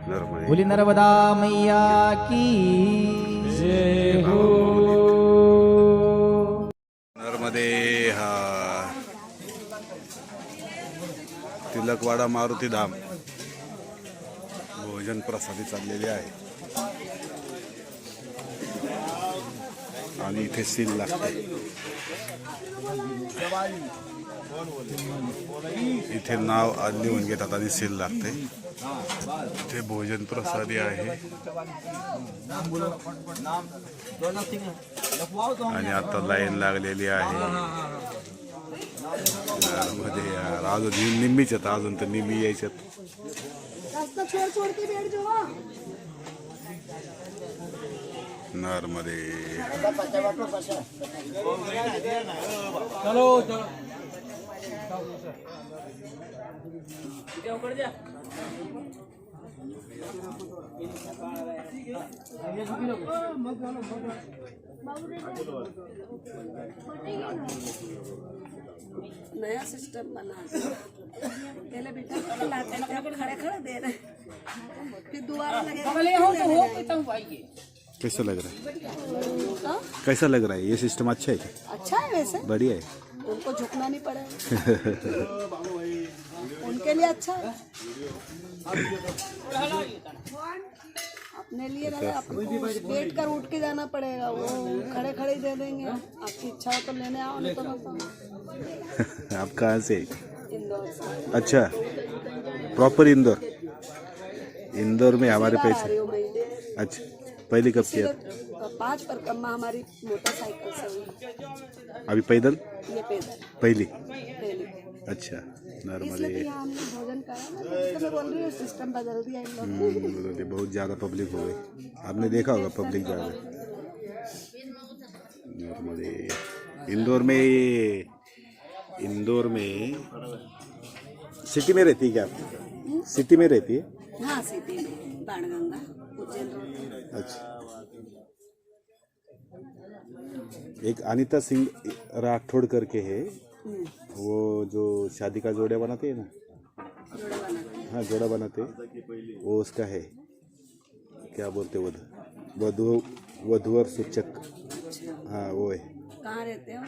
बोली नर्मदा मैया की जय हो। नर्मदे हा तिलकवाडा मारुती धाम भोजन प्रसादी चाललेले आहे आणि इथे सील लागते। इथे नाव लिहून घेतात आणि सील लागते। इथे भोजन प्रसादी आहे आणि आता लाईन लागलेली आहे। मध्ये यार अजून निम्मीच आहेत, अजून तर निम्मी यायच्यात। नर्मदे नया सिस्टम बना पहले बेटा लाते खड़े खड़े दे रहे फिर दोबारा लगे। कैसा लग रहा है? कैसा लग रहा है? ये सिस्टम अच्छा है क्या? अच्छा है वैसे, बढ़िया है। उनको झुकना नहीं पड़ेगा उनके लिए अच्छा है। अपने लिए आपको बैठ कर उठ के जाना पड़ेगा, वो खड़े खड़े दे देंगे। आपकी इच्छा हो तो लेने आओ, नहीं तो मत आओ। आप कहाँ से? इंदौर से। अच्छा, प्रॉपर इंदौर। इंदौर में हमारे पैसे। अच्छा, पहले कब किया? 5 परिक्रमा हमारी मोटरसाइकिल से हुई। अभी पैदल? ये पैदल पहली। पहले। अच्छा, नर्मदे। इसलिए हमने भोजन करा ना, तो मैं बोल रही हूँ सिस्टम बदल दिया इन लोगों ने। बहुत ज़्यादा पब्लिक हो गई। आपने देखा होगा पब्लिक ज़्यादा। नर्मदे इंदौर में सिटी में रहती है क्या आप? सिटी में रहती है? हाँ, सिटी में बाणगंगा उज्जैन रोड। अच्छा, एक अनीता सिंह राठौड़ करके है, वो जो शादी का जोड़ा बनाते हैं ना, जोड़ा बनाते हैं। हाँ जोड़ा बनाते हैं, वो उसका है। क्या बोलते वधूवर सूचक। हाँ वो है। कहाँ रहते हो?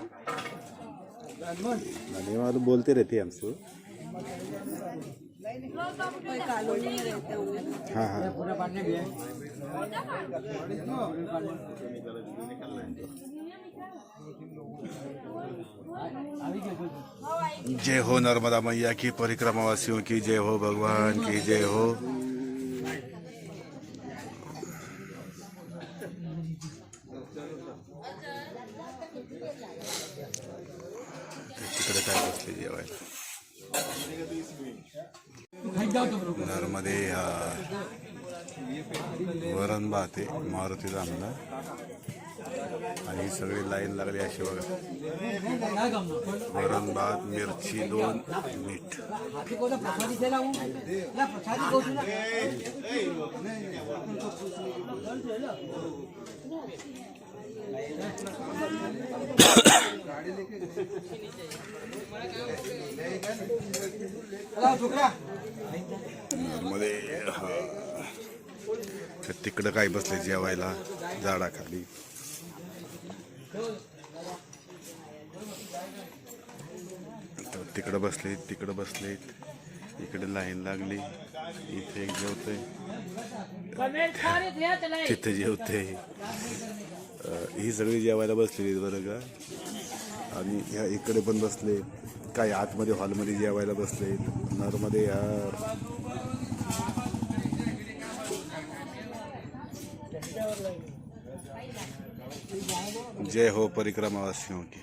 नहीं मालूम, बोलते रहते हैं हमसे। कोई कॉलोनी में रहते होंगे ना। हाँ हाँ। जय हो नर्मदा मैया की, परिक्रमावासियों की जय हो, भगवान की जय हो। तिकडे काय बसले जेवायला? नर्मदे हा वरण भात आहे मारुती धामला आणि ही सगळी लाईन लागली अशी बघा। वरण भात, मिरची 2, मीठ। मध्ये तिकडं काय बसले जेवायला झाडाखाली। तिकडं बसले, इकडे लाईन लागली। इथे एक जेवतोय, तिथे जेवते। ही सगळी जेवायला बसलेली बरं का। आणि ह्या इकडे पण बसले, काय आतमध्ये हॉलमध्ये जेवायला बसले। नर्मदे यार। जय हो परिक्रमावासियों की।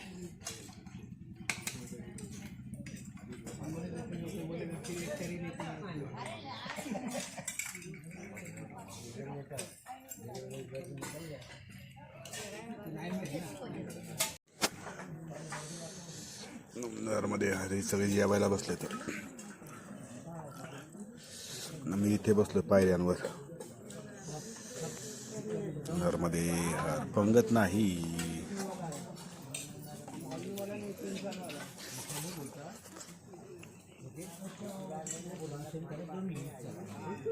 नर्मदे हरी सगळे जेवायला बसले, तर मी इथे बसलो पायऱ्यांवर। नर्मदे हर पंगत नाही। हे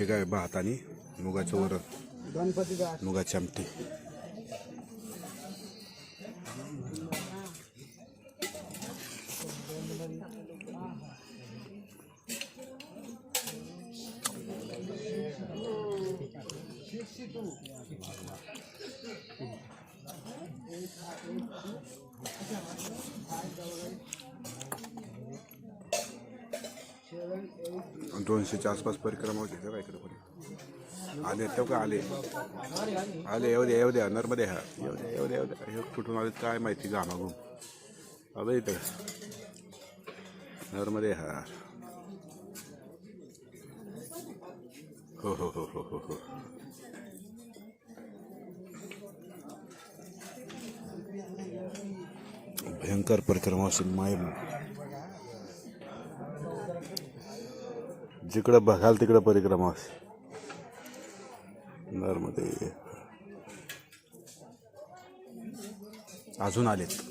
काय भात आणि मुगाचं वरण, मुगाची आमटी. दोनशेच्या आसपास परिक्रमा होती का इकडे पण आले तो का आले येऊ द्या नर्मदे हा येऊ द्या हे कुठून आले काय माहिती घामाघूम अबे इथं नर्मदे हा हो हो हो हो हो हो भयंकर परिक्रमा असेल माय जिकडं बघाल तिकडं परिक्रमा असेल नर्मदे. अजून आलेत.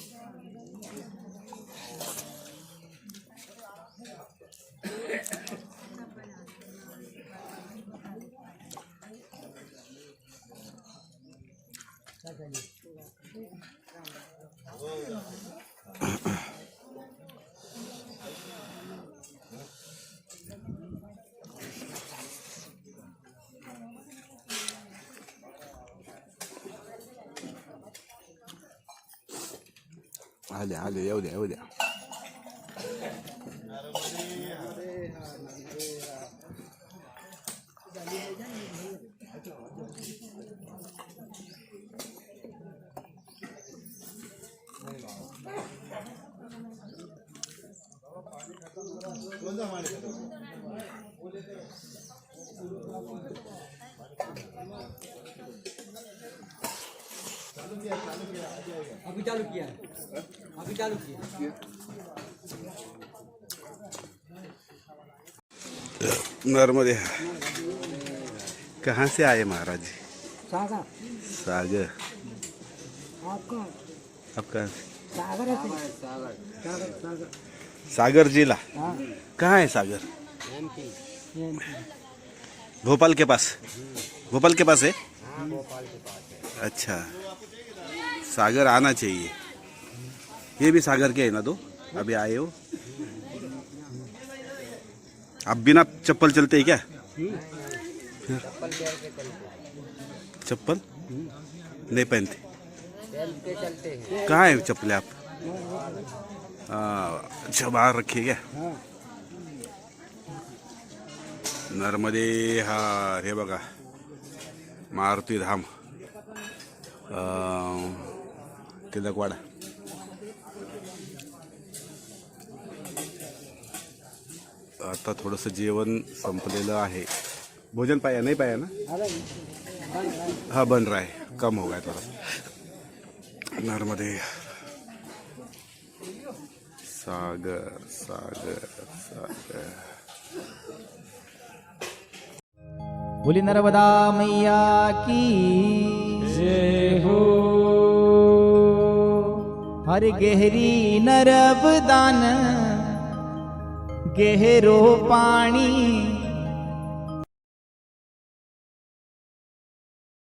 आले येऊ द्या. अभी चालू किया नर्मदे कहाँ से आए महाराज? सागर। सागर. आपका आपका सागर है? सागर सागर जिला हाँ। कहाँ है सागर? MP। भोपाल के पास है. हाँ, भोपाल के पास है। अच्छा सागर आना चाहिए. ये भी सागर के है ना? तो अभी आए हो आप बिना चप्पल चलते हैं क्या? फिर चप्पल नहीं पहनते? चलते हैं। कहाँ है चप्पलें आप? अच्छा बाहर रखिए क्या? नर्मदे हा हे बघा मारुती धाम तिलकवाडा. आता थोडंसं जेवण संपलेलं आहे. भोजन पाया नहीं पाया ना? हाँ बन रहा है, कम हो गया थोड़ा. नर्मदे सागर सागर सागर. बोली नर्मदा मैया की जय हो. हर गहरी नर्मदान गहरो पाणी